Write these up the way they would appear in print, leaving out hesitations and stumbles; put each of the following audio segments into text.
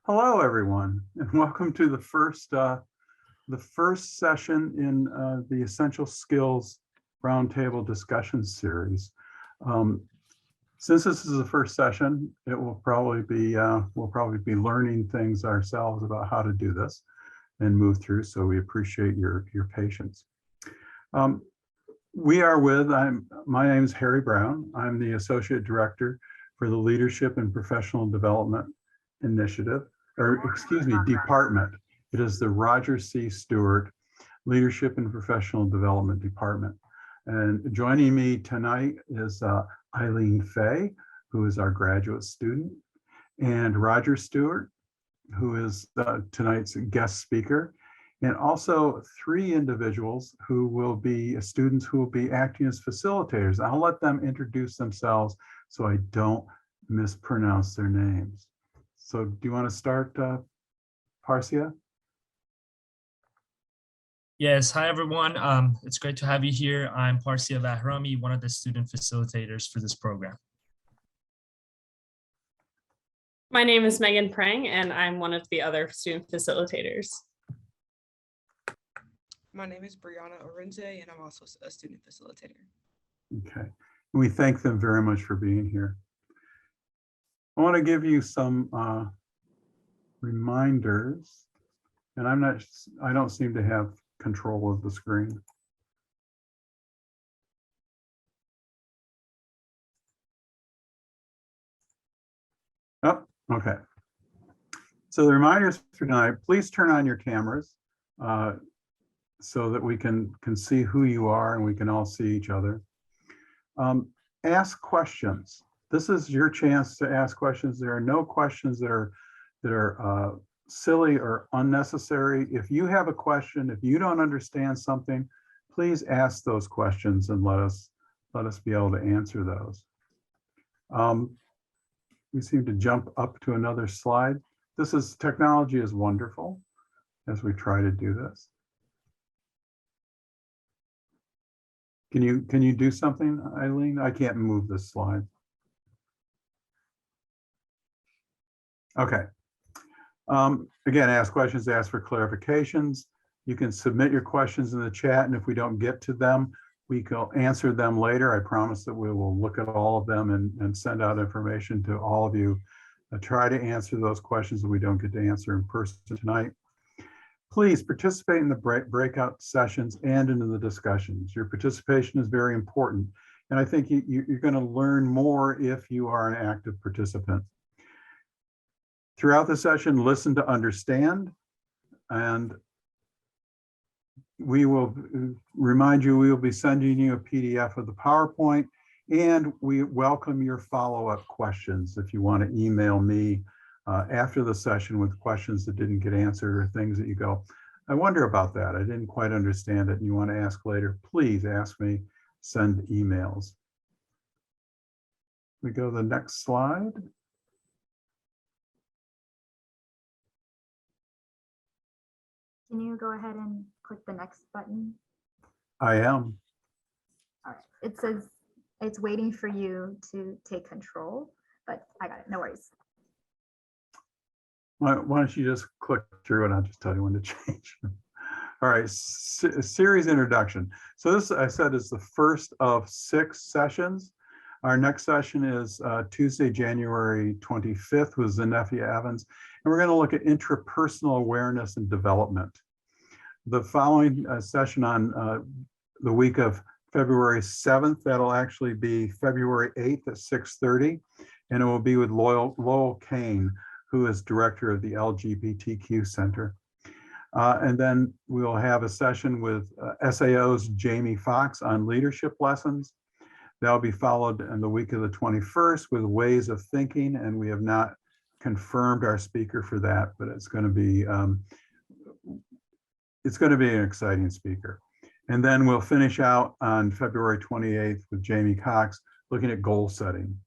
Hello, everyone, and welcome to the first session in the Essential Skills Roundtable Discussion Series. Since this is the first session, it will probably be we'll probably be learning things ourselves about how to do this and move through. So we appreciate your patience. My name is Harry Brown. I'm the Associate Director for the Leadership and Professional Development Initiative, or excuse me, Department. It is the Roger C. Stewart Leadership and Professional Development Department. And joining me tonight is Eileen Fay, who is our graduate student, and Roger Stewart, who is tonight's guest speaker, and also three individuals who will be students who will be acting as facilitators. I'll let them introduce themselves so I don't mispronounce their names. So do you want to start, Parsia? Yes, hi everyone. It's great to have you here. I'm Parsia Vahrami, one of the student facilitators for this program. My name is Megan Prang, and I'm one of the other student facilitators. My name is Brianna Orenze, and I'm also a student facilitator. Okay, we thank them very much for being here. I want to give you some reminders, and I don't seem to have control of the screen. Oh, okay. So the reminders for tonight, please turn on your cameras so that we can see who you are and we can all see each other. Ask questions. This is your chance to ask questions. There are no questions that are silly or unnecessary. If you have a question, if you don't understand something, please ask those questions and let us be able to answer those. We seem to jump up to another slide. Technology is wonderful as we try to do this. Can you do something, Eileen? I can't move this slide. Okay. Again, ask questions, ask for clarifications. You can submit your questions in the chat, and if we don't get to them, we can answer them later. I promise that we will look at all of them and send out information to all of you. Try to answer those questions that we don't get to answer in person tonight. Please participate in the breakout sessions and into the discussions. Your participation is very important, and I think you're going to learn more if you are an active participant. Throughout the session, listen to understand, and we will remind you we will be sending you a PDF of the PowerPoint, and we welcome your follow-up questions. If you want to email me after the session with questions that didn't get answered or things that you go, I wonder about that, I didn't quite understand it, and you want to ask later, please ask me, send emails. We go to the next slide. Can you go ahead and click the next button? I am. All right. It says it's waiting for you to take control, but I got it. No worries. Why don't you just click through and I'll just tell you when to change. All right, series introduction. So this, I said, is the first of 6 sessions. Our next session is Tuesday, January 25th with Zenefia Evans, and we're going to look at intrapersonal awareness and development. The following session on the week of February 7th, that'll actually be February 8th at 6:30, and it will be with Lowell Kane, who is director of the LGBTQ Center. And then we'll have a session with SAO's Jamie Fox on leadership lessons. That'll be followed in the week of the 21st with ways of thinking, and we have not confirmed our speaker for that, but it's going to be an exciting speaker. And then we'll finish out on February 28th with Jamie Cox looking at goal setting.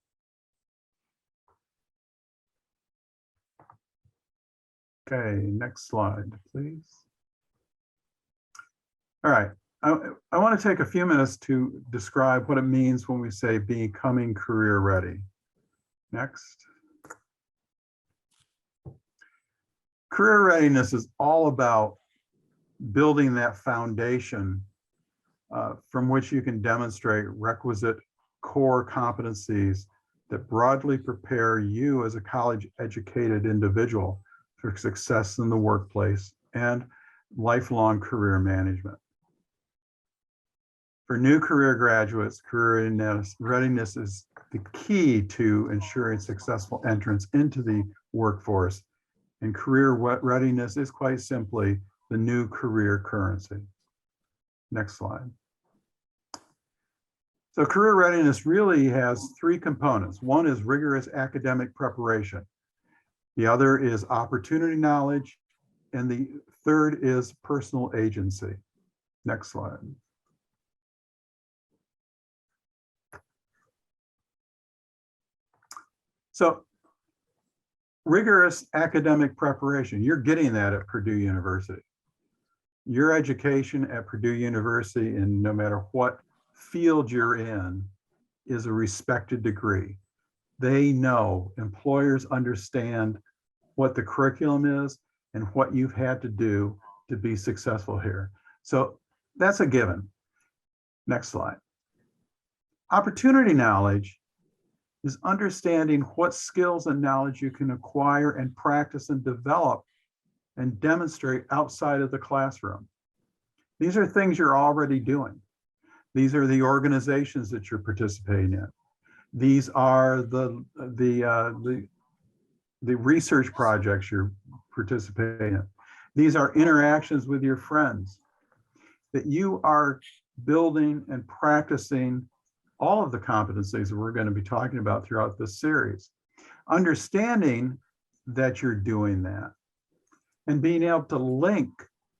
Okay, next slide, please. All right, I want to take a few minutes to describe what it means when we say becoming career ready. Next. Career readiness is all about building that foundation from which you can demonstrate requisite core competencies that broadly prepare you as a college-educated individual for success in the workplace and lifelong career management. For new career graduates, career readiness is the key to ensuring successful entrance into the workforce. And career readiness is quite simply the new career currency. Next slide. So career readiness really has three components. One is rigorous academic preparation. The other is opportunity knowledge. And the third is personal agency. Next slide. So rigorous academic preparation, you're getting that at Purdue University. Your education at Purdue University, and no matter what field you're in, is a respected degree. They know, employers understand what the curriculum is and what you've had to do to be successful here. So that's a given. Next slide. Opportunity knowledge is understanding what skills and knowledge you can acquire and practice and develop and demonstrate outside of the classroom. These are things you're already doing. These are the organizations that you're participating in. These are the research projects you're participating in. These are interactions with your friends that you are building and practicing all of the competencies that we're going to be talking about throughout this series. Understanding that you're doing that and being able to link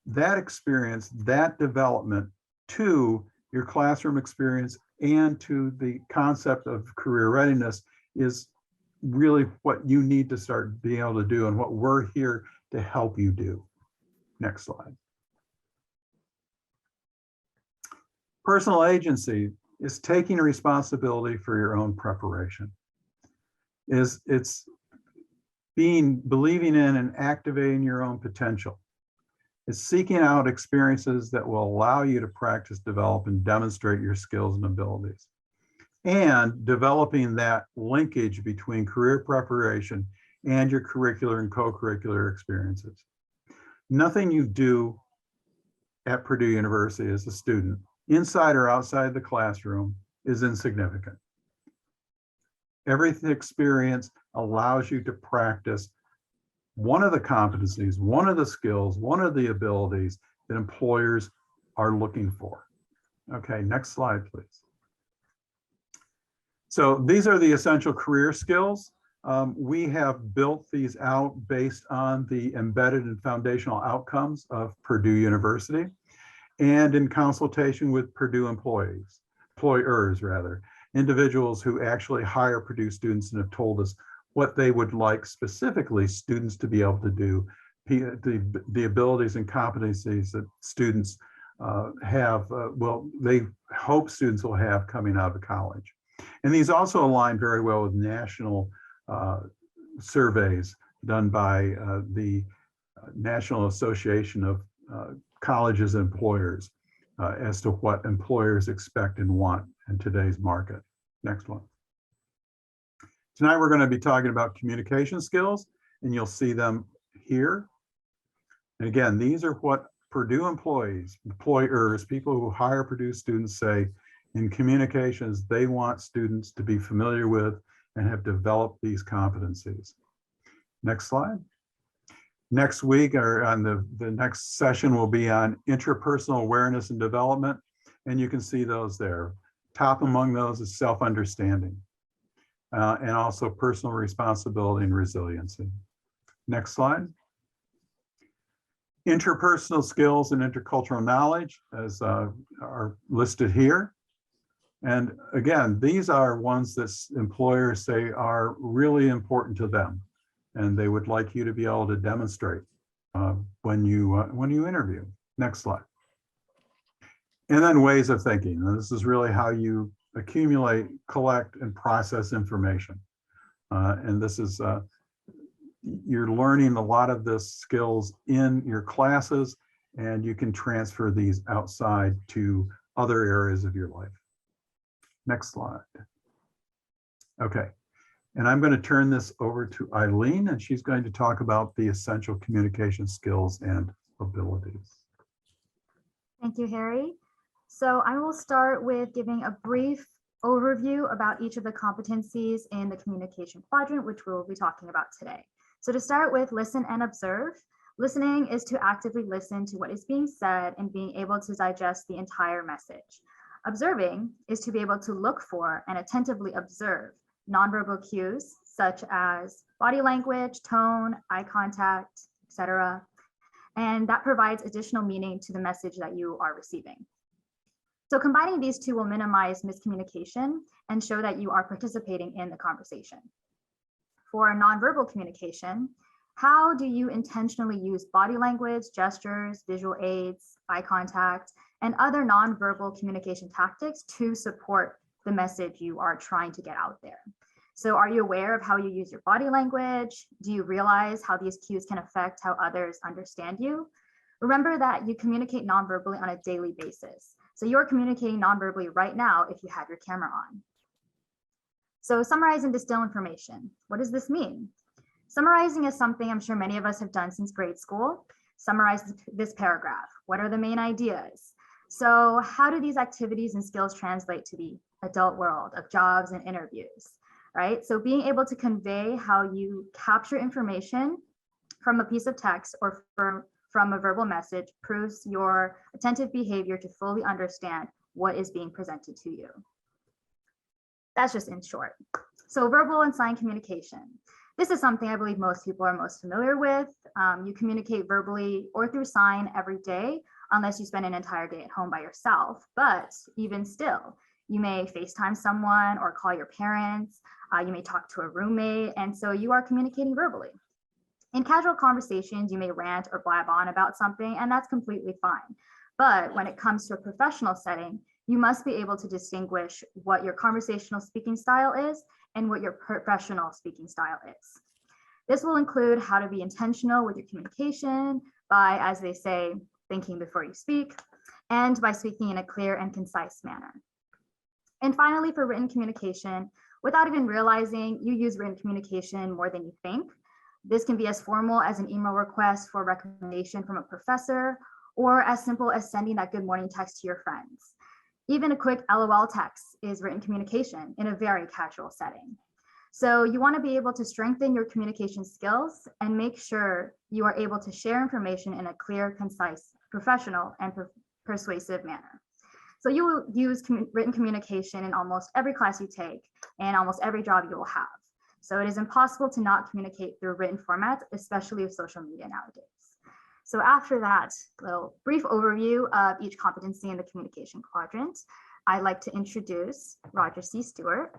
that experience, that development to your classroom experience and to the concept of career readiness is really what you need to start being able to do and what we're here to help you do. Next slide. Personal agency is taking responsibility for your own preparation. It's believing in and activating your own potential. It's seeking out experiences that will allow you to practice, develop, and demonstrate your skills and abilities. And developing that linkage between career preparation and your curricular and co-curricular experiences. Nothing you do at Purdue University as a student, inside or outside the classroom, is insignificant. Every experience allows you to practice one of the competencies, one of the skills, one of the abilities that employers are looking for. Okay, next slide, please. So these are the essential career skills. We have built these out based on the embedded and foundational outcomes of Purdue University and in consultation with Purdue employers, individuals who actually hire Purdue students and have told us what they would like specifically students to be able to do, the abilities and competencies that students they hope students will have coming out of college. And these also align very well with national surveys done by the National Association of Colleges and Employers as to what employers expect and want in today's market. Next one. Tonight we're going to be talking about communication skills, and you'll see them here. And again, these are what Purdue employers, people who hire Purdue students say in communications they want students to be familiar with and have developed these competencies. Next slide. Next week, or on the next session, will be on interpersonal awareness and development, and you can see those there. Top among those is self-understanding. And also personal responsibility and resiliency. Next slide. Interpersonal skills and intercultural knowledge as are listed here. And again, these are ones that employers say are really important to them, and they would like you to be able to demonstrate when you interview. Next slide. And then ways of thinking. And this is really how you accumulate, collect, and process information. And this is you're learning a lot of the skills in your classes, and you can transfer these outside to other areas of your life. Next slide. Okay, and I'm going to turn this over to Eileen, and she's going to talk about the essential communication skills and abilities. Thank you, Harry. So I will start with giving a brief overview about each of the competencies in the communication quadrant, which we'll be talking about today. So to start with, listen and observe. Listening is to actively listen to what is being said and being able to digest the entire message. Observing is to be able to look for and attentively observe nonverbal cues such as body language, tone, eye contact, etc. And that provides additional meaning to the message that you are receiving. So combining these two will minimize miscommunication and show that you are participating in the conversation. For nonverbal communication, how do you intentionally use body language, gestures, visual aids, eye contact, and other nonverbal communication tactics to support the message you are trying to get out there? So are you aware of how you use your body language? Do you realize how these cues can affect how others understand you? Remember that you communicate nonverbally on a daily basis. So you're communicating nonverbally right now if you have your camera on. So summarize and distill information. What does this mean? Summarizing is something I'm sure many of us have done since grade school. Summarize this paragraph. What are the main ideas? So how do these activities and skills translate to the adult world of jobs and interviews, right? So being able to convey how you capture information from a piece of text or from a verbal message proves your attentive behavior to fully understand what is being presented to you. That's just in short. So verbal and sign communication. This is something I believe most people are most familiar with. You communicate verbally or through sign every day, unless you spend an entire day at home by yourself. But even still, you may FaceTime someone or call your parents. You may talk to a roommate. And so you are communicating verbally. In casual conversations, you may rant or blab on about something, and that's completely fine. But when it comes to a professional setting, you must be able to distinguish what your conversational speaking style is and what your professional speaking style is. This will include how to be intentional with your communication by, as they say, thinking before you speak, and by speaking in a clear and concise manner. And finally, for written communication, without even realizing, you use written communication more than you think. This can be as formal as an email request for recommendation from a professor, or as simple as sending that good morning text to your friends. Even a quick LOL text is written communication in a very casual setting. So you want to be able to strengthen your communication skills and make sure you are able to share information in a clear, concise, professional, and persuasive manner. So you will use written communication in almost every class you take and almost every job you will have. So it is impossible to not communicate through written formats, especially with social media nowadays. So after that little brief overview of each competency in the communication quadrant, I'd like to introduce Roger C. Stewart.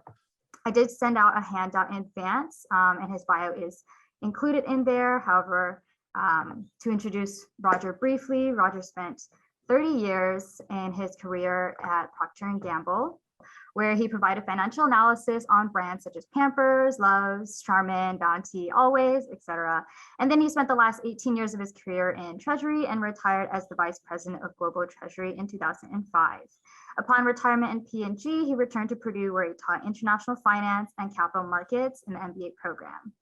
I did send out a handout in advance, and his bio is included in there. However, to introduce Roger briefly, Roger spent 30 years in his career at Proctor Gamble, where he provided financial analysis on brands such as Pampers, Love's, Charmin, Bounty, Always, etc. And then he spent the last 18 years of his career in Treasury and retired as the Vice President of Global Treasury in 2005. Upon retirement in P&G, he returned to Purdue, where he taught international finance and capital markets in the MBA program.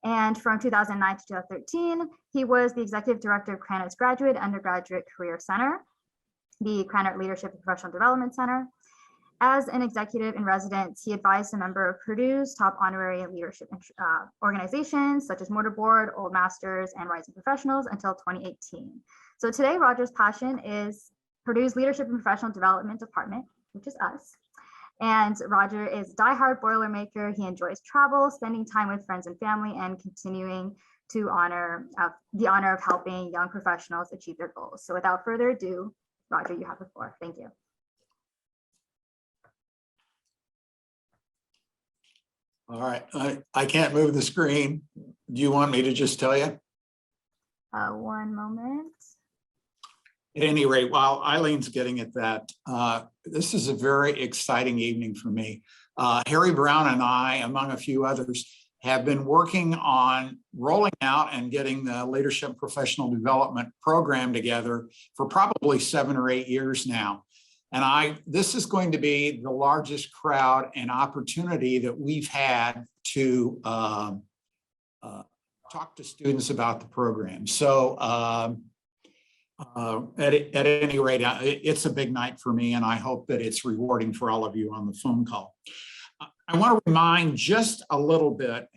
And from 2009 to 2013, he was the Executive Director of Cranard's Graduate Undergraduate Career Center, the Cranard Leadership and Professional Development Center. As an executive in residence, he advised a member of Purdue's top honorary leadership organizations, such as Mortarboard, Old Masters, and Rising Professionals until 2018. So today, Roger's passion is Purdue's Leadership and Professional Development Department, which is us. And Roger is a diehard Boilermaker. He enjoys travel, spending time with friends and family, and continuing to honor the honor of helping young professionals achieve their goals. So without further ado, Roger, you have the floor. Thank you. All right, I can't move the screen. Do you want me to just tell you? One moment. At any rate, while Eileen's getting at that, this is a very exciting evening for me. Harry Brown and I, among a few others, have been working on rolling out and getting the leadership professional development program together for probably 7 or 8 years now. And this is going to be the largest crowd and opportunity that we've had to talk to students about the program. So at any rate, it's a big night for me, and I hope that it's rewarding for all of you on the phone call. I want to remind just a little bit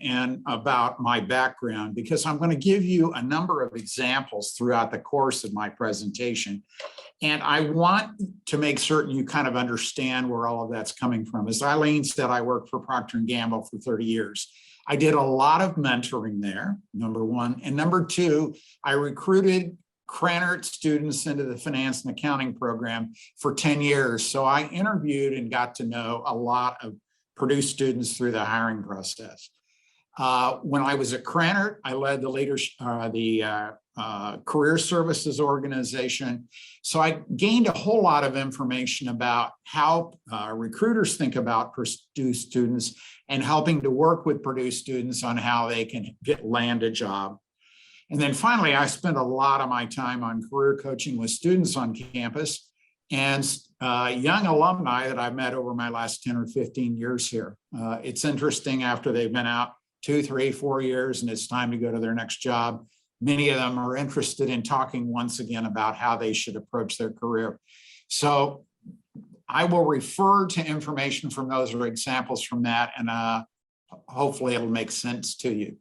about my background, because I'm going to give you a number of examples throughout the course of my presentation. And I want to make certain you kind of understand where all of that's coming from. As Eileen said, I worked for Proctor Gamble for 30 years. I did a lot of mentoring there, number one. And number two, I recruited Krannert students into the finance and accounting program for 10 years. So I interviewed and got to know a lot of Purdue students through the hiring process. When I was at Krannert, I led the career services organization. So I gained a whole lot of information about how recruiters think about Purdue students and helping to work with Purdue students on how they can land a job. And then finally, I spent a lot of my time on career coaching with students on campus and young alumni that I've met over my last 10 or 15 years here. It's interesting, after they've been out 2, 3, 4 years and it's time to go to their next job, many of them are interested in talking once again about how they should approach their career. So I will refer to information from those or examples from that, and hopefully it'll make sense to you.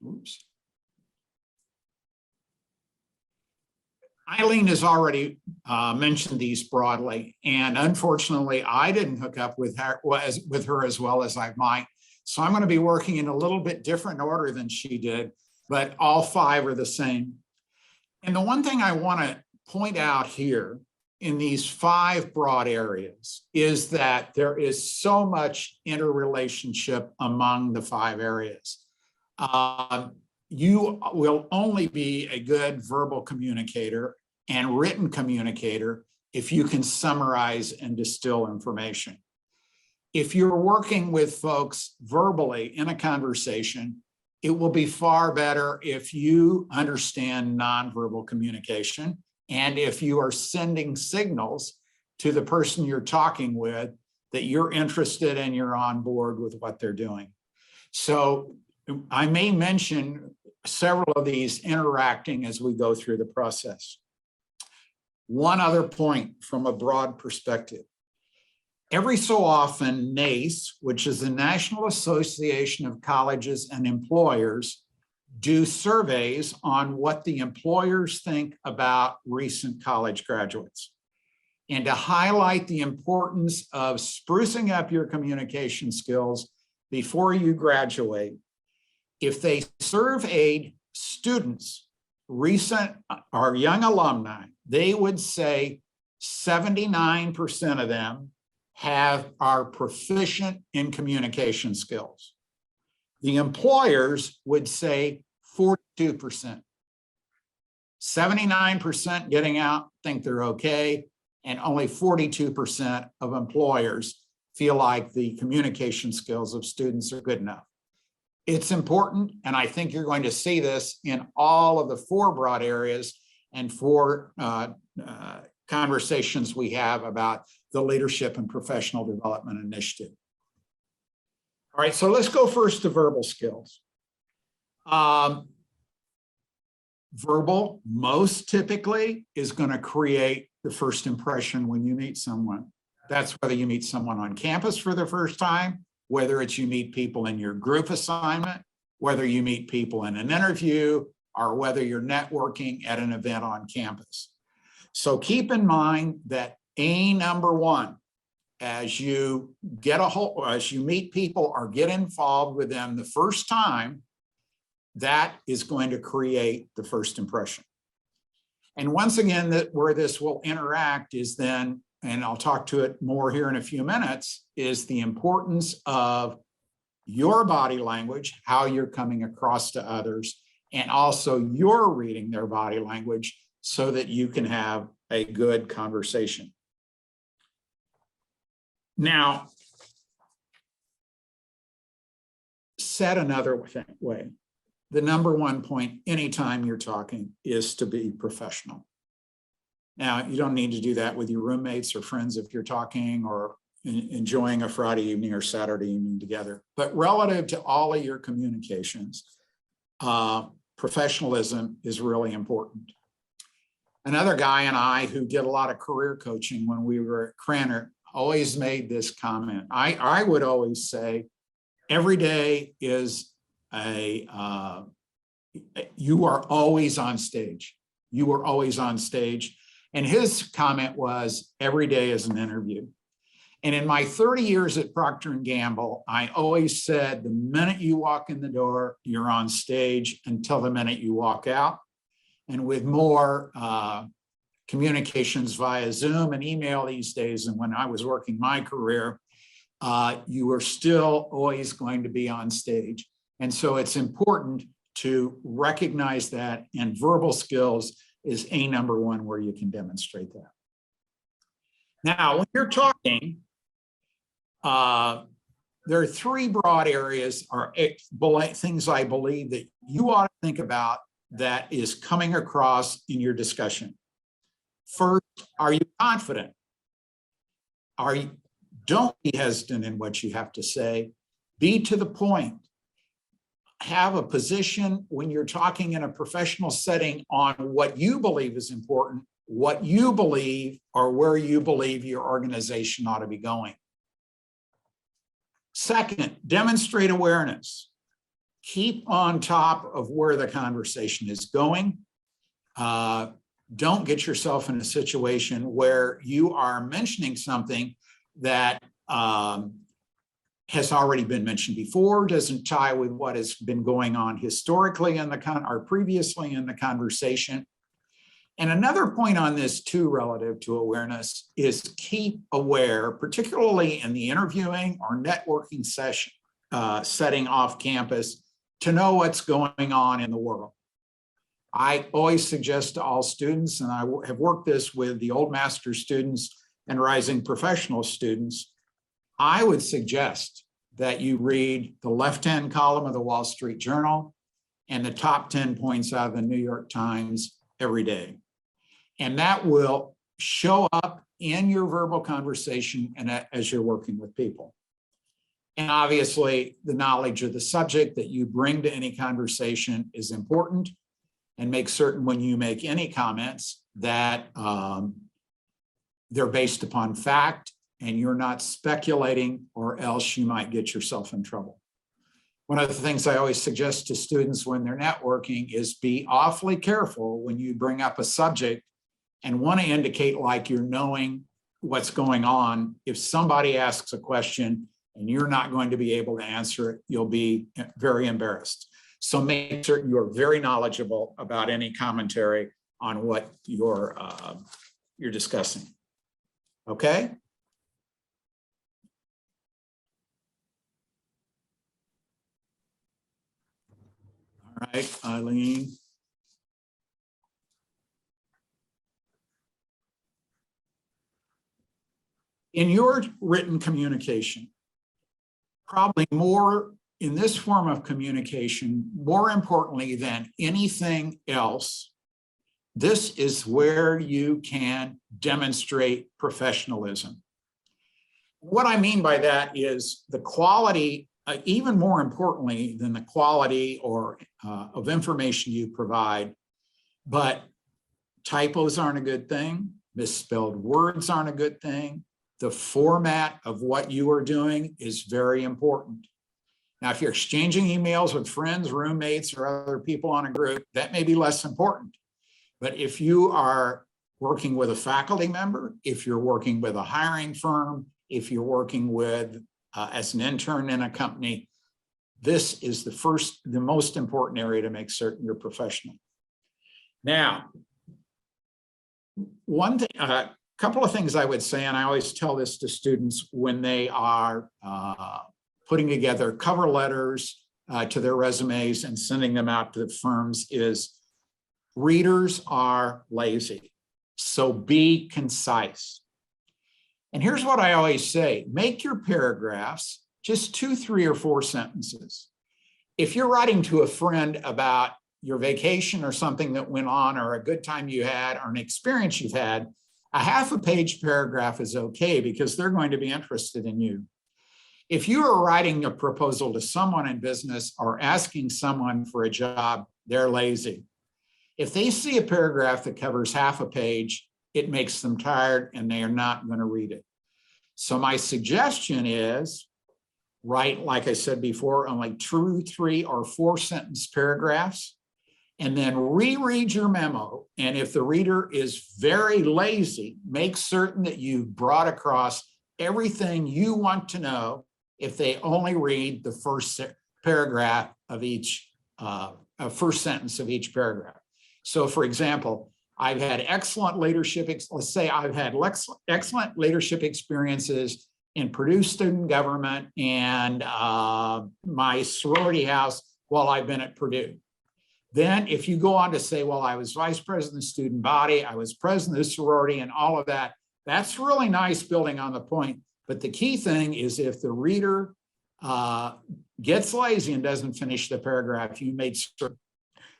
Oops. Eileen has already mentioned these broadly, and unfortunately, I didn't hook up with her as well as I might. So I'm going to be working in a little bit different order than she did, but all 5 are the same. And the one thing I want to point out here in these 5 broad areas is that there is so much interrelationship among the 5 areas. You will only be a good verbal communicator and written communicator if you can summarize and distill information. If you're working with folks verbally in a conversation, it will be far better if you understand nonverbal communication, and if you are sending signals to the person you're talking with that you're interested and you're on board with what they're doing. So I may mention several of these interacting as we go through the process. One other point from a broad perspective. Every so often, NACE, which is the National Association of Colleges and Employers, do surveys on what the employers think about recent college graduates. And to highlight the importance of sprucing up your communication skills before you graduate, if they surveyed students, recent or young alumni, they would say 79% of them are proficient in communication skills. The employers would say 42%. 79% getting out think they're okay, and only 42% of employers feel like the communication skills of students are good enough. It's important, and I think you're going to see this in all of the 4 broad areas and 4 conversations we have about the Leadership and Professional Development Initiative. All right, so let's go first to verbal skills. Verbal, most typically, is going to create the first impression when you meet someone. That's whether you meet someone on campus for the first time, whether it's you meet people in your group assignment, whether you meet people in an interview, or whether you're networking at an event on campus. So keep in mind that number 1, as you meet people or get involved with them the first time, that is going to create the first impression. And once again, where this will interact is then, and I'll talk to it more here in a few minutes, is the importance of your body language, how you're coming across to others, and also you're reading their body language so that you can have a good conversation. Now, said another way, the number one point anytime you're talking is to be professional. Now, you don't need to do that with your roommates or friends if you're talking or enjoying a Friday evening or Saturday evening together. But relative to all of your communications, professionalism is really important. Another guy and I who did a lot of career coaching when we were at Cranner always made this comment. I would always say, every day is you are always on stage. You are always on stage. And his comment was, every day is an interview. And in my 30 years at Proctor Gamble, I always said, the minute you walk in the door, you're on stage until the minute you walk out. And with more communications via Zoom and email these days, and when I was working my career, you are still always going to be on stage. And so it's important to recognize that, and verbal skills is number one where you can demonstrate that. Now, when you're talking, there are three broad areas or things I believe that you ought to think about that is coming across in your discussion. First, are you confident? Don't be hesitant in what you have to say. Be to the point. Have a position when you're talking in a professional setting on what you believe is important, what you believe, or where you believe your organization ought to be going. Second, demonstrate awareness. Keep on top of where the conversation is going. Don't get yourself in a situation where you are mentioning something that has already been mentioned before, doesn't tie with what has been going on historically in the or previously in the conversation. And another point on this too, relative to awareness, is keep aware, particularly in the interviewing or networking session setting off campus, to know what's going on in the world. I always suggest to all students, and I have worked this with the old master students and rising professional students, I would suggest that you read the left-hand column of the Wall Street Journal and the top 10 points out of the New York Times every day. And that will show up in your verbal conversation and as you're working with people. And obviously, the knowledge of the subject that you bring to any conversation is important, and make certain when you make any comments that they're based upon fact and you're not speculating, or else you might get yourself in trouble. One of the things I always suggest to students when they're networking is be awfully careful when you bring up a subject and want to indicate like you're knowing what's going on. If somebody asks a question and you're not going to be able to answer it, you'll be very embarrassed. So make certain you're very knowledgeable about any commentary on what you're discussing. Okay? All right, Eileen. In your written communication, probably more in this form of communication, more importantly than anything else, this is where you can demonstrate professionalism. What I mean by that is the quality, even more importantly than the quality or of information you provide, but typos aren't a good thing, misspelled words aren't a good thing. The format of what you are doing is very important. Now, if you're exchanging emails with friends, roommates, or other people on a group, that may be less important. But if you are working with a faculty member, if you're working with a hiring firm, if you're working with as an intern in a company, this is the most important area to make certain you're professional. Now, one thing, a couple of things I would say, and I always tell this to students when they are putting together cover letters to their resumes and sending them out to the firms, is readers are lazy. So be concise. And here's what I always say, make your paragraphs just 2, 3, or 4 sentences. If you're writing to a friend about your vacation or something that went on, or a good time you had, or an experience you've had, a half a page paragraph is okay because they're going to be interested in you. If you are writing a proposal to someone in business or asking someone for a job, they're lazy. If they see a paragraph that covers half a page, it makes them tired and they are not going to read it. So my suggestion is write, like I said before, only 2, 3, or 4 sentence paragraphs, and then reread your memo. And if the reader is very lazy, make certain that you've brought across everything you want to know if they only read the first paragraph of each, first sentence of each paragraph. So for example, I've had excellent leadership, let's say I've had excellent leadership experiences in Purdue student government and my sorority house while I've been at Purdue. Then if you go on to say, well, I was vice president of the student body, I was president of the sorority and all of that, that's really nice building on the point. But the key thing is if the reader gets lazy and doesn't finish the paragraph, you made sure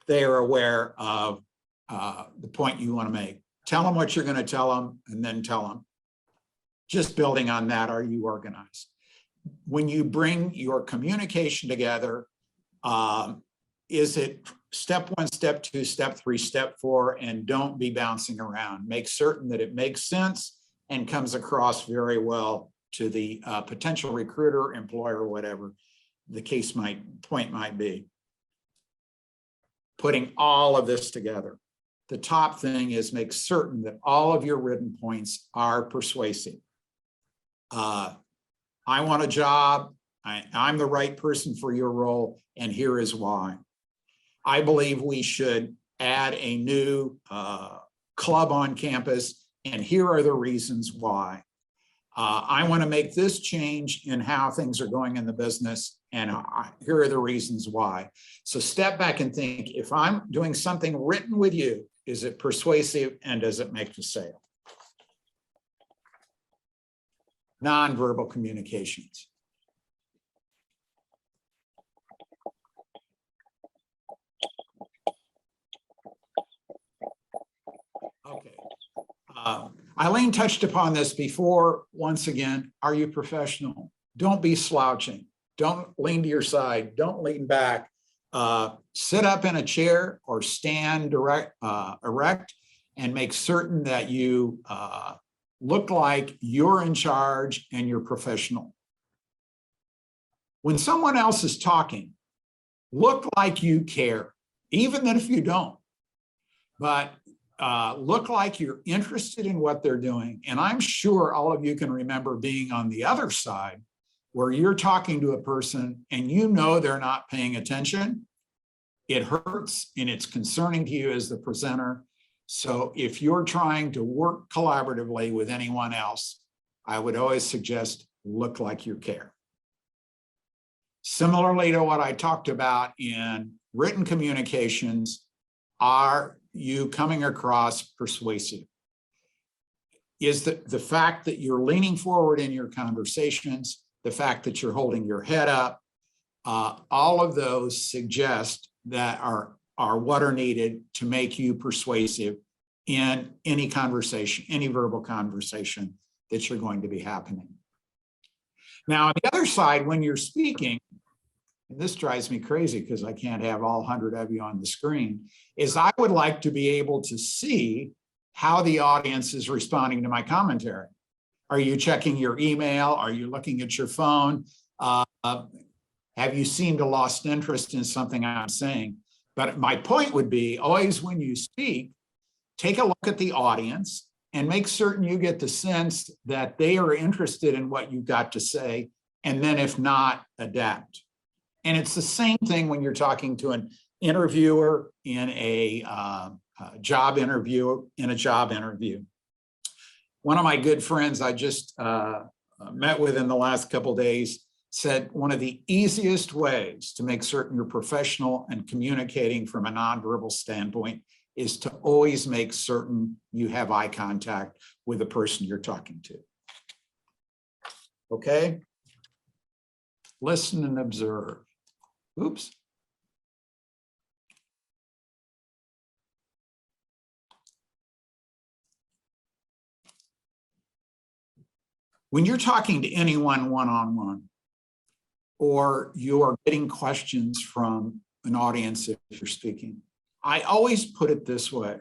they are aware of the point you want to make. Tell them what you're going to tell them and then tell them. Just building on that, are you organized? When you bring your communication together, is it step 1, step 2, step 3, step 4, and don't be bouncing around. Make certain that it makes sense and comes across very well to the potential recruiter, employer, whatever the point might be. Putting all of this together. The top thing is make certain that all of your written points are persuasive. I want a job. I'm the right person for your role, and here is why. I believe we should add a new club on campus, and here are the reasons why. I want to make this change in how things are going in the business, and here are the reasons why. So step back and think, if I'm doing something written with you, is it persuasive and does it make the sale? Nonverbal communications. Okay. Eileen touched upon this before. Once again, are you professional? Don't be slouching. Don't lean to your side. Don't lean back. Sit up in a chair or stand erect and make certain that you look like you're in charge and you're professional. When someone else is talking, look like you care, even if you don't. But look like you're interested in what they're doing. And I'm sure all of you can remember being on the other side where you're talking to a person and you know they're not paying attention. It hurts and it's concerning to you as the presenter. So if you're trying to work collaboratively with anyone else, I would always suggest look like you care. Similarly to what I talked about in written communications, are you coming across persuasive? Is the fact that you're leaning forward in your conversations, the fact that you're holding your head up, all of those suggest that are what are needed to make you persuasive in any conversation, any verbal conversation that you're going to be happening. Now, on the other side, when you're speaking, and this drives me crazy because I can't have all 100 of you on the screen, is I would like to be able to see how the audience is responding to my commentary. Are you checking your email? Are you looking at your phone? Have you seemed to lost interest in something I'm saying? But my point would be always when you speak, take a look at the audience and make certain you get the sense that they are interested in what you've got to say. And then if not, adapt. And it's the same thing when you're talking to an interviewer in a job interview. One of my good friends I just met with in the last couple of days said one of the easiest ways to make certain you're professional and communicating from a nonverbal standpoint is to always make certain you have eye contact with the person you're talking to. okay? Listen and observe. Oops. When you're talking to anyone one-on-one, or you are getting questions from an audience if you're speaking, I always put it this way.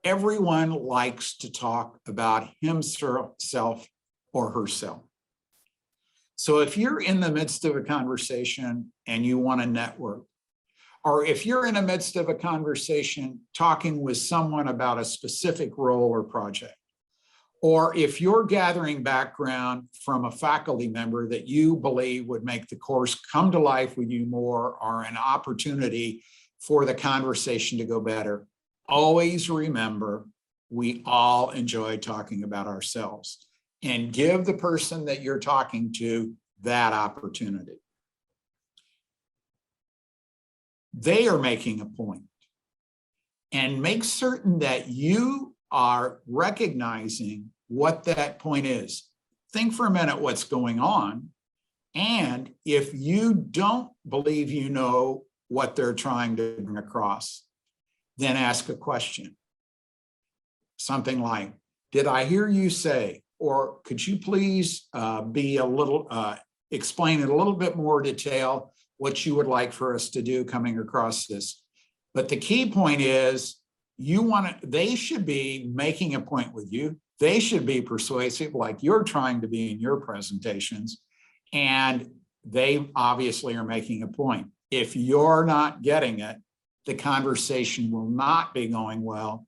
Everyone likes to talk about himself or herself. So if you're in the midst of a conversation and you want to network, or if you're in the midst of a conversation talking with someone about a specific role or project, or if you're gathering background from a faculty member that you believe would make the course come to life with you more, or an opportunity for the conversation to go better, always remember, we all enjoy talking about ourselves, and give the person that you're talking to that opportunity. They are making a point, and make certain that you are recognizing what that point is. Think for a minute what's going on. And if you don't believe you know what they're trying to bring across, then ask a question. Something like, did I hear you say, or could you please be a little, explain in a little bit more detail what you would like for us to do coming across this? But the key point is, they should be making a point with you. They should be persuasive like you're trying to be in your presentations. And they obviously are making a point. If you're not getting it, the conversation will not be going well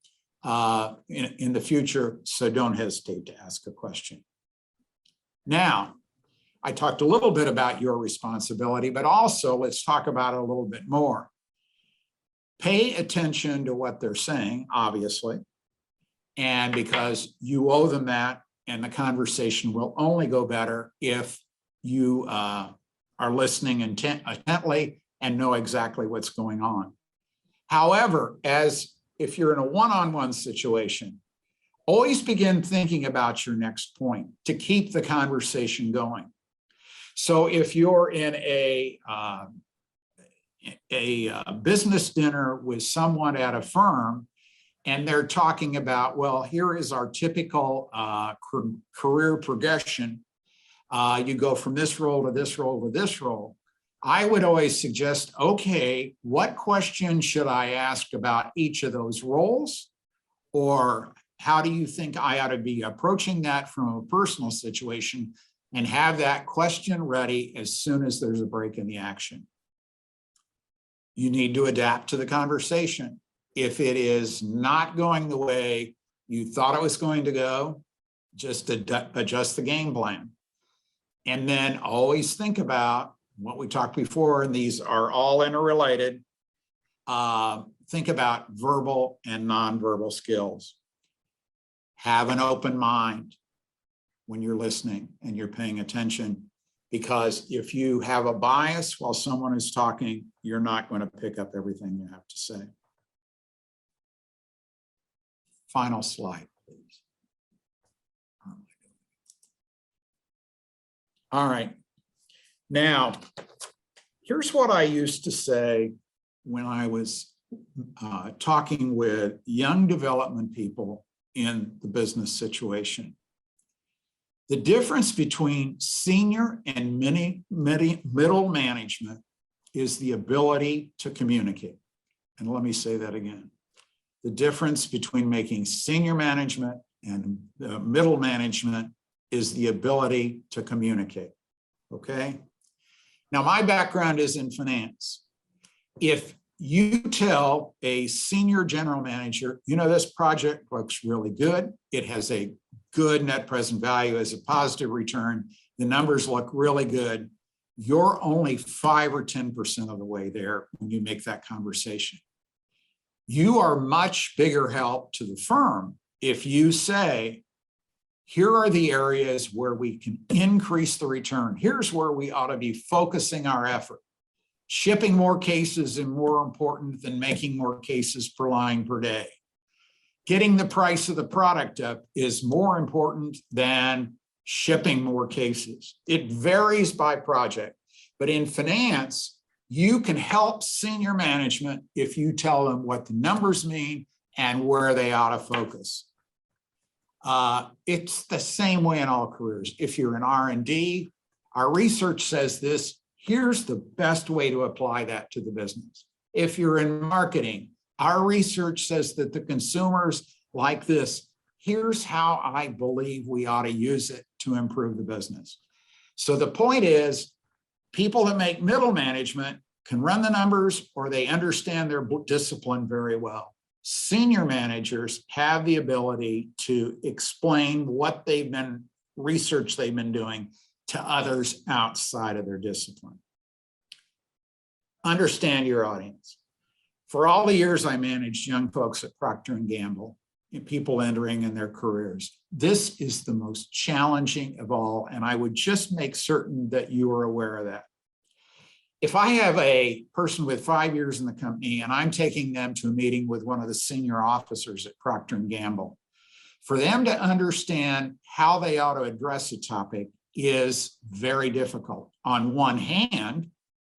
in the future. So don't hesitate to ask a question. Now, I talked a little bit about your responsibility, but also let's talk about it a little bit more. Pay attention to what they're saying, obviously, and because you owe them that, and the conversation will only go better if you are listening intently and know exactly what's going on. However, if you're in a one-on-one situation, always begin thinking about your next point to keep the conversation going. So if you're in a business dinner with someone at a firm, and they're talking about, well, here is our typical career progression. You go from this role to this role to this role. I would always suggest, okay, what question should I ask about each of those roles? Or how do you think I ought to be approaching that from a personal situation, and have that question ready as soon as there's a break in the action? You need to adapt to the conversation. If it is not going the way you thought it was going to go, just adjust the game plan. And then always think about what we talked before, and these are all interrelated. Think about verbal and nonverbal skills. Have an open mind when you're listening and you're paying attention, because if you have a bias while someone is talking, you're not going to pick up everything you have to say. Final slide, please. All right. Now, here's what I used to say when I was talking with young development people in the business situation. The difference between senior and middle management is the ability to communicate. And let me say that again. The difference between making senior management and middle management is the ability to communicate, okay? Now, my background is in finance. If you tell a senior general manager, you know, this project looks really good, it has a good net present value, as a positive return, the numbers look really good, you're only 5 or 10% of the way there when you make that conversation. You are much bigger help to the firm if you say, here are the areas where we can increase the return. Here's where we ought to be focusing our effort. Shipping more cases is more important than making more cases per line per day. Getting the price of the product up is more important than shipping more cases. It varies by project, but in finance, you can help senior management if you tell them what the numbers mean and where they ought to focus. It's the same way in all careers. If you're in R&D, our research says this, here's the best way to apply that to the business. If you're in marketing, our research says that the consumers like this. Here's how I believe we ought to use it to improve the business. So the point is, people that make middle management can run the numbers or they understand their discipline very well. Senior managers have the ability to explain what research they've been doing to others outside of their discipline. Understand your audience. For all the years I managed young folks at Proctor Gamble, people entering in their careers, this is the most challenging of all, and I would just make certain that you are aware of that. If I have a person with 5 years in the company and I'm taking them to a meeting with one of the senior officers at Procter & Gamble, for them to understand how they ought to address a topic is very difficult. On one hand,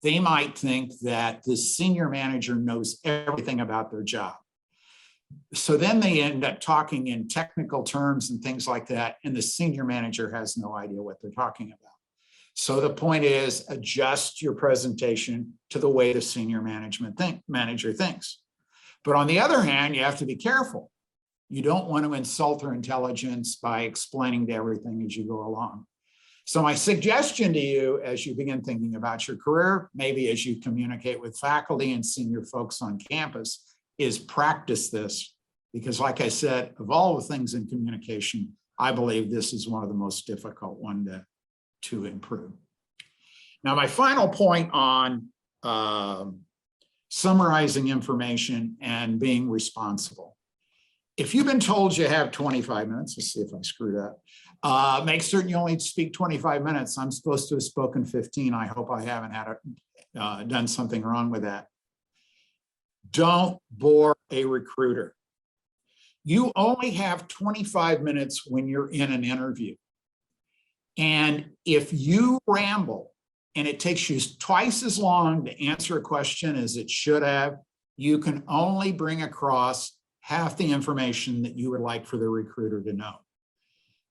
they might think that the senior manager knows everything about their job. So then they end up talking in technical terms and things like that, and the senior manager has no idea what they're talking about. So the point is, adjust your presentation to the way the senior manager thinks. But on the other hand, you have to be careful. You don't want to insult their intelligence by explaining to everything as you go along. So my suggestion to you as you begin thinking about your career, maybe as you communicate with faculty and senior folks on campus, is practice this. Because like I said, of all the things in communication, I believe this is one of the most difficult ones to improve. Now, my final point on summarizing information and being responsible. If you've been told you have 25 minutes, let's see if I screwed up. Make certain you only speak 25 minutes. I'm supposed to have spoken 15. I hope I haven't done something wrong with that. Don't bore a recruiter. You only have 25 minutes when you're in an interview. And if you ramble and it takes you twice as long to answer a question as it should have, you can only bring across half the information that you would like for the recruiter to know.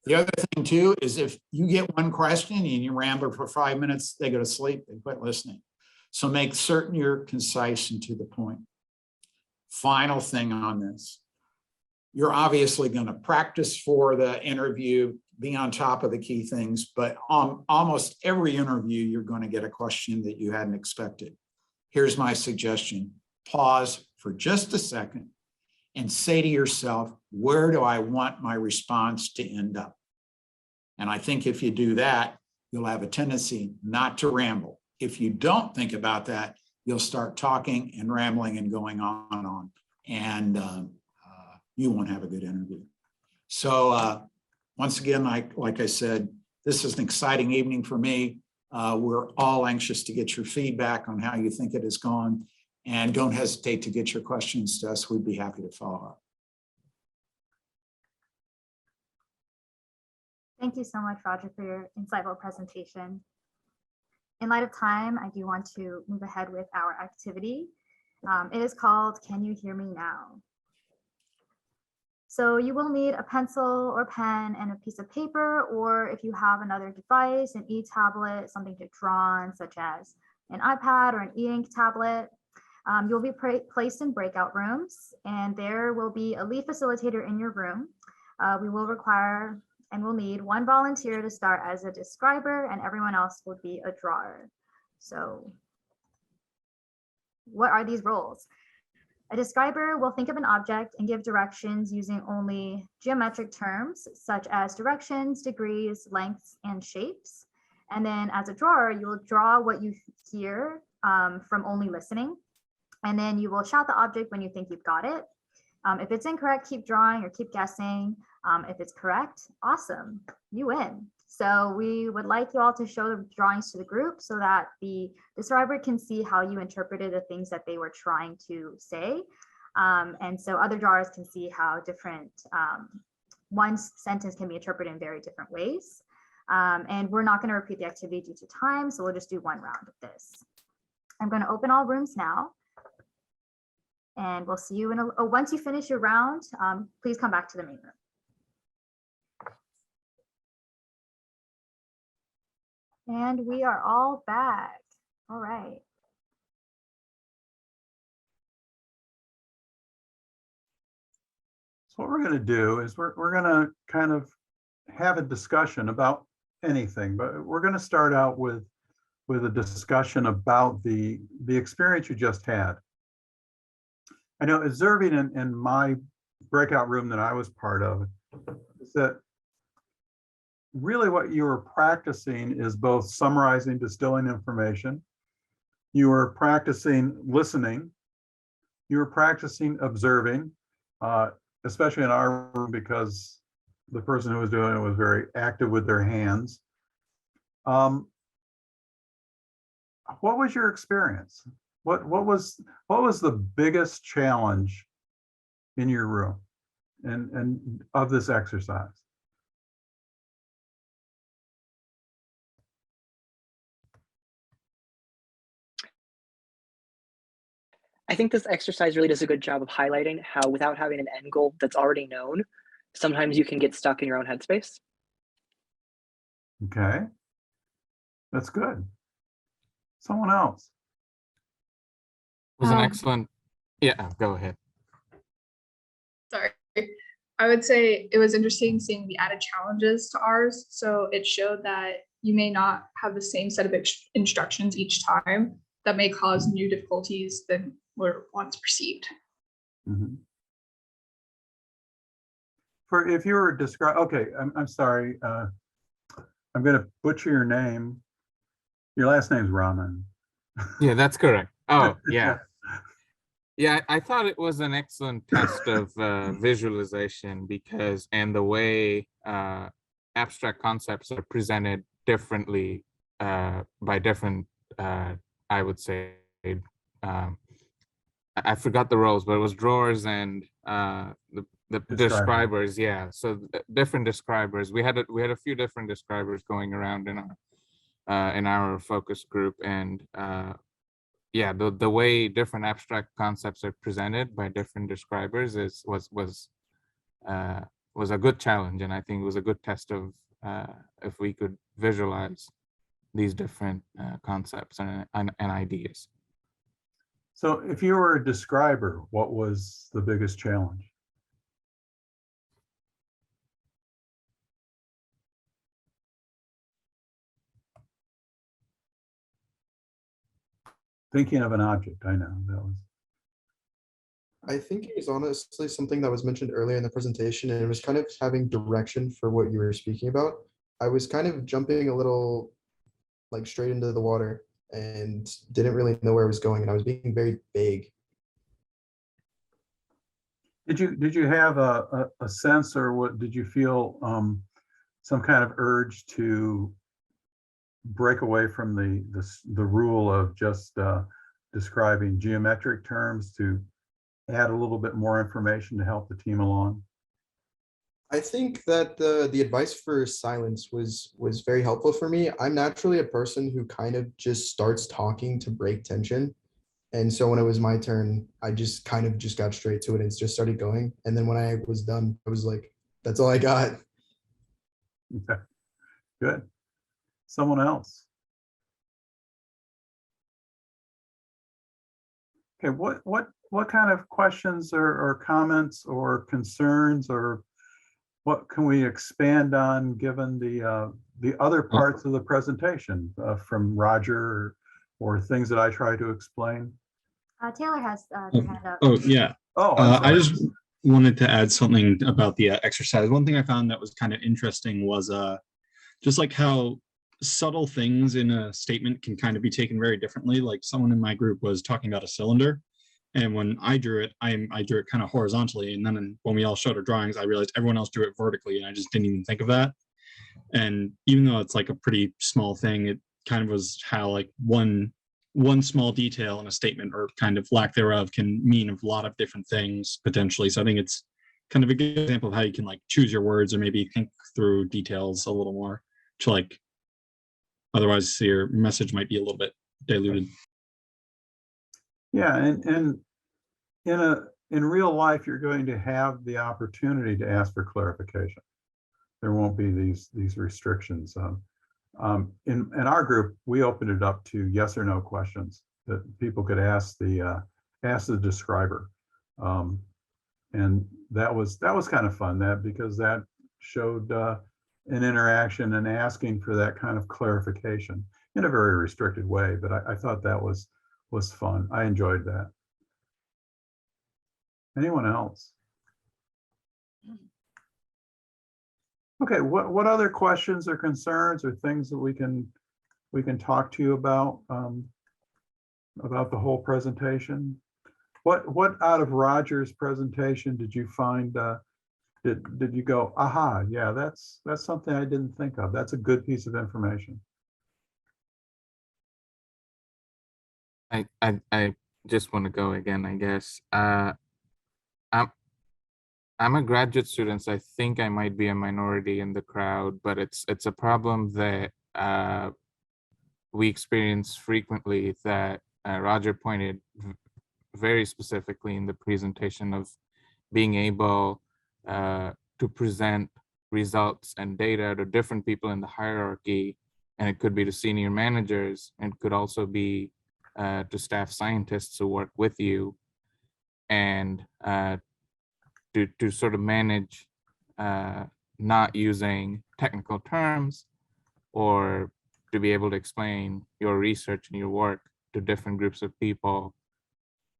The other thing too is if you get one question and you ramble for 5 minutes, they go to sleep, they quit listening. So make certain you're concise and to the point. Final thing on this. You're obviously going to practice for the interview, be on top of the key things, but on almost every interview, you're going to get a question that you hadn't expected. Here's my suggestion. Pause for just a second and say to yourself, where do I want my response to end up? And I think if you do that, you'll have a tendency not to ramble. If you don't think about that, you'll start talking and rambling and going on, and you won't have a good interview. So once again, like I said, this is an exciting evening for me. We're all anxious to get your feedback on how you think it has gone, and don't hesitate to get your questions to us. We'd be happy to follow up. Thank you so much, Roger, for your insightful presentation. In light of time, I do want to move ahead with our activity. It is called Can You Hear Me Now? So you will need a pencil or pen and a piece of paper, or if you have another device, an e-tablet, something to draw on, such as an iPad or an e-ink tablet. You'll be placed in breakout rooms, and there will be a lead facilitator in your room. We will require and we'll need one volunteer to start as a describer, and everyone else will be a drawer. So what are these roles? A describer will think of an object and give directions using only geometric terms, such as directions, degrees, lengths, and shapes. And then as a drawer, you will draw what you hear from only listening. And then you will shout the object when you think you've got it. If it's incorrect, keep drawing or keep guessing. If it's correct, awesome, you win. So we would like you all to show the drawings to the group so that the describer can see how you interpreted the things that they were trying to say. And so other drawers can see how different one sentence can be interpreted in very different ways. And we're not going to repeat the activity due to time, so we'll just do one round of this. I'm going to open all rooms now. And we'll see you in once you finish your round, please come back to the main room. And we are all back. All right. So what we're going to do is we're going to kind of have a discussion about anything, but we're going to start out with a discussion about the experience you just had. I know observing in my breakout room that I was part of is that really what you were practicing is both summarizing, distilling information. You were practicing listening. You were practicing observing, especially in our room because the person who was doing it was very active with their hands. What was your experience? What was the biggest challenge in your room and of this exercise? I think this exercise really does a good job of highlighting how without having an end goal that's already known, sometimes you can get stuck in your own headspace. Okay, that's good. Someone else. It was an excellent, yeah, go ahead. Sorry. I would say it was interesting seeing the added challenges to ours. So it showed that you may not have the same set of instructions each time that may cause new difficulties than were once perceived. Mm-hmm. For if you were describe, okay, I'm sorry, I'm going to butcher your name. Your last name's Raman. Yeah, that's correct. Oh, yeah. Yeah, I thought it was an excellent test of visualization because, and the way abstract concepts are presented differently by different, I would say, I forgot the roles, but it was drawers and the describers. Yeah, so different describers. We had a few different describers going around in our focus group, and yeah, the way different abstract concepts are presented by different describers was a good challenge, and I think it was a good test of if we could visualize these different concepts and ideas. So if you were a describer, what was the biggest challenge? Thinking of an object, I know that was. I think it was honestly something that was mentioned earlier in the presentation, and it was kind of having direction for what you were speaking about. I was kind of jumping a little like straight into the water and didn't really know where I was going, and I was being very vague. Did you have a sense, or what did you feel some kind of urge to break away from the rule of just describing geometric terms to add a little bit more information to help the team along? I think that the advice for silence was very helpful for me. I'm naturally a person who kind of just starts talking to break tension. And so when it was my turn, I just kind of just got straight to it and just started going. And then when I was done, I was like, that's all I got. Okay. Good. Someone else. Okay, what kind of questions or comments or concerns, or what can we expand on given the other parts of the presentation from Roger or things that I try to explain? Taylor has their hand up. Oh, yeah. Oh, I just wanted to add something about the exercise. One thing I found that was kind of interesting was just like how subtle things in a statement can kind of be taken very differently. Like someone in my group was talking about a cylinder, and when I drew it, I drew it kind of horizontally. And then when we all showed our drawings, I realized everyone else drew it vertically, and I just didn't even think of that. And even though it's like a pretty small thing, it kind of was how like one small detail in a statement or kind of lack thereof can mean a lot of different things potentially. So I think it's kind of a good example of how you can like choose your words or maybe think through details a little more to like, otherwise your message might be a little bit diluted. Yeah, and in real life, you're going to have the opportunity to ask for clarification. There won't be these restrictions. In our group, we opened it up to yes or no questions that people could ask the describer, and that was kind of fun. Because that showed an interaction and asking for that kind of clarification in a very restricted way. But I thought that was fun. I enjoyed that. Anyone else? Okay, what other questions or concerns or things that we can talk to you about the whole presentation? What out of Roger's presentation did you find did you go, aha, yeah, that's something I didn't think of. That's a good piece of information. I just want to go again, I guess. I'm a graduate student, so I think I might be a minority in the crowd, but it's a problem that we experience frequently, that Roger pointed very specifically in the presentation, of being able to present results and data to different people in the hierarchy, and it could be to senior managers, and could also be to staff scientists who work with you, and to sort of manage not using technical terms, or to be able to explain your research and your work to different groups of people,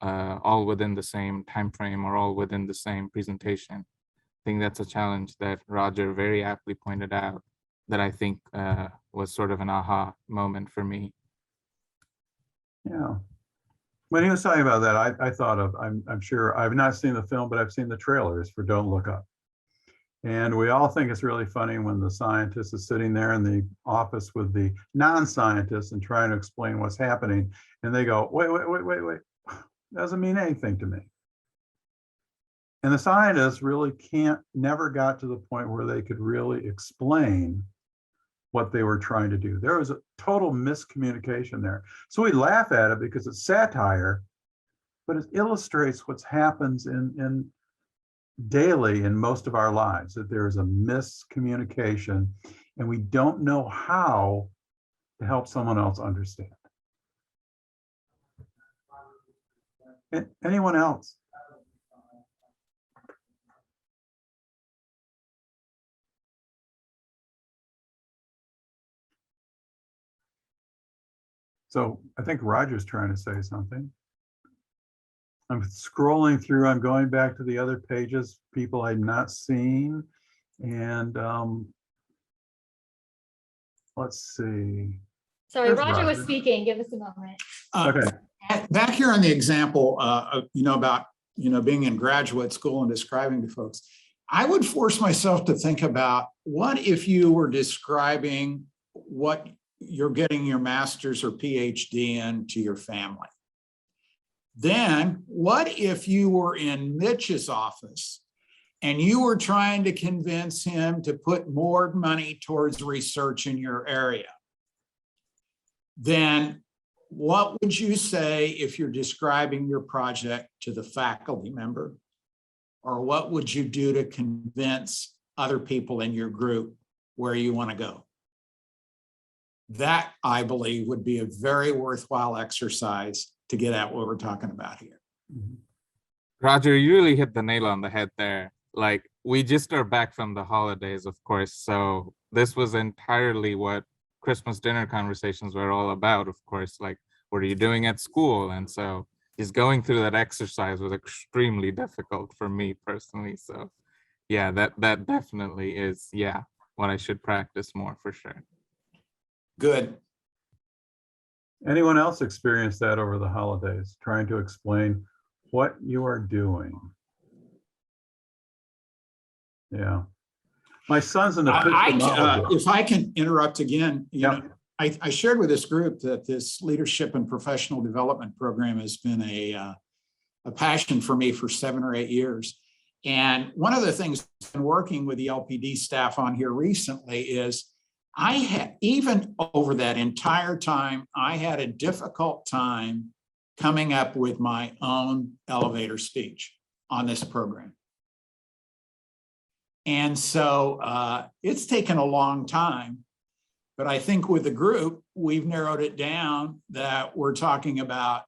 all within the same time frame or all within the same presentation. I think that's a challenge that Roger very aptly pointed out, that I think was sort of an aha moment for me. Yeah. When he was talking about that, I thought of, I'm sure I've not seen the film, but I've seen the trailers for Don't Look Up. And we all think it's really funny when the scientist is sitting there in the office with the non-scientists and trying to explain what's happening. And they go, wait. Doesn't mean anything to me. And the scientists really never got to the point where they could really explain what they were trying to do. There was a total miscommunication there. So we laugh at it because it's satire, but it illustrates what happens in daily in most of our lives, that there is a miscommunication and we don't know how to help someone else understand. Anyone else? So I think Roger's trying to say something. I'm scrolling through, I'm going back to the other pages, people I'd not seen. And let's see. Sorry, There's Roger was Roger. speaking. Give us a moment. Okay. Back here on the example, about, being in graduate school and describing to folks, I would force myself to think about, what if you were describing what you're getting your master's or PhD in to your family? Then what if you were in Mitch's office and you were trying to convince him to put more money towards research in your area? Then what would you say if you're describing your project to the faculty member? Or what would you do to convince other people in your group where you want to go? That, I believe, would be a very worthwhile exercise to get at what we're talking about here. Roger, you really hit the nail on the head there. Like, we just are back from the holidays, of course. So this was entirely what Christmas dinner conversations were all about, of course. Like, what are you doing at school? And so just going through that exercise was extremely difficult for me personally. So yeah, that definitely is, what I should practice more for sure. Good. Anyone else experience that over the holidays, trying to explain what you are doing? Yeah. My son's an epistemologist. If I can interrupt again, Yep. I shared with this group that this leadership and professional development program has been a passion for me for 7 or 8 years. And one of the things I've been working with the LPD staff on here recently is I had, even over that entire time, I had a difficult time coming up with my own elevator speech on this program. And so it's taken a long time, but I think with the group, we've narrowed it down that we're talking about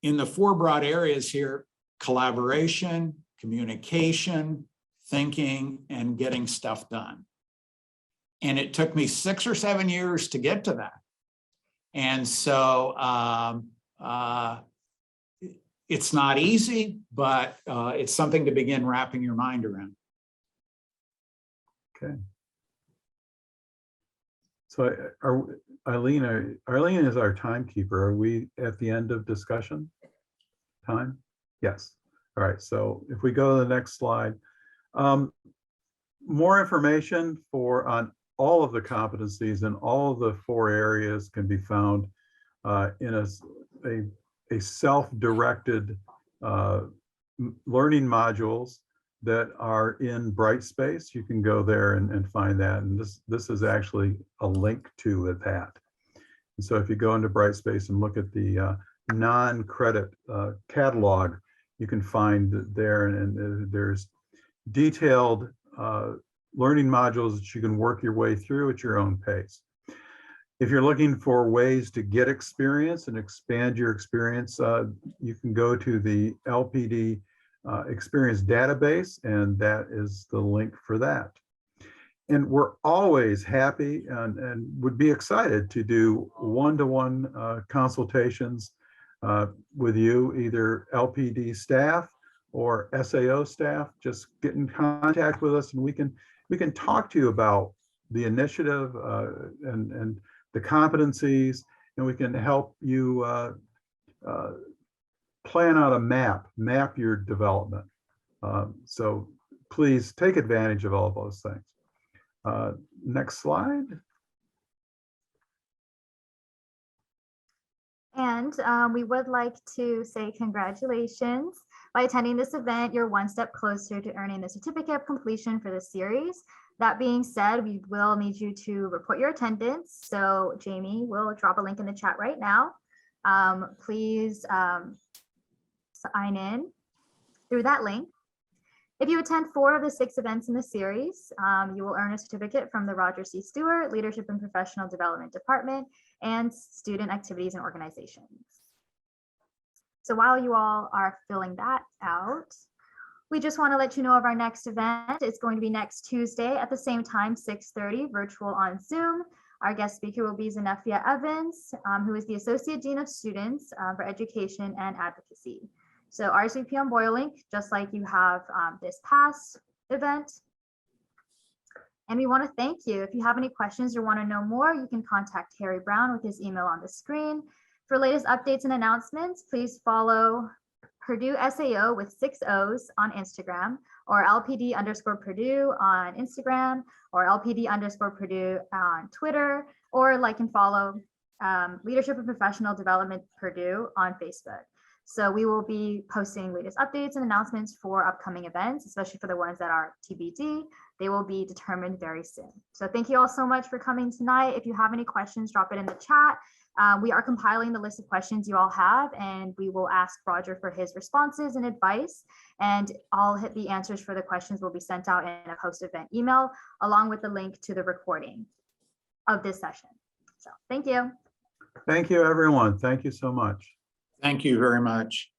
in the 4 broad areas here: collaboration, communication, thinking, and getting stuff done. And it took me 6 or 7 years to get to that. And so it's not easy, but it's something to begin wrapping your mind around. Okay. So Eileen is our timekeeper. Are we at the end of discussion time? Yes. All right. So if we go to the next slide, more information on all of the competencies in all of the 4 areas can be found in a self-directed learning modules that are in Brightspace. You can go there and find that. And this is actually a link to that. And so if you go into Brightspace and look at the non-credit catalog, you can find there, and there's detailed learning modules that you can work your way through at your own pace. If you're looking for ways to get experience and expand your experience, you can go to the LPD experience database, and that is the link for that. And we're always happy and would be excited to do one-to-one consultations with you, either LPD staff or SAO staff. Just get in contact with us, and we can talk to you about the initiative and the competencies, and we can help you plan out a map your development. So please take advantage of all of those things. Next slide. And we would like to say congratulations. By attending this event, you're one step closer to earning the certificate of completion for the series. That being said, we will need you to report your attendance. So Jamie will drop a link in the chat right now. Please sign in through that link. If you attend 4 of the 6 events in the series, you will earn a certificate from the Roger C. Stewart Leadership and Professional Development Department and Student Activities and Organizations. So while you all are filling that out, we just want to let you know of our next event. It's going to be next Tuesday at the same time, 6:30, virtual on Zoom. Our guest speaker will be Zenefia Evans, who is the Associate Dean of Students for Education and Advocacy. So RSVP on Boylink, just like you have this past event. And we want to thank you. If you have any questions or want to know more, you can contact Harry Brown with his email on the screen. For latest updates and announcements, please follow Purdue SAO with 6 O's on Instagram, or LPD_Purdue on Instagram, or LPD_Purdue on Twitter, or like and follow Leadership and Professional Development Purdue on Facebook. So we will be posting latest updates and announcements for upcoming events, especially for the ones that are TBD. They will be determined very soon. So thank you all so much for coming tonight. If you have any questions, drop it in the chat. We are compiling the list of questions you all have, and we will ask Roger for his responses and advice. And all the answers for the questions will be sent out in a post-event email, along with the link to the recording of this session. So thank you. Thank you, everyone. Thank you so much. Thank you very much.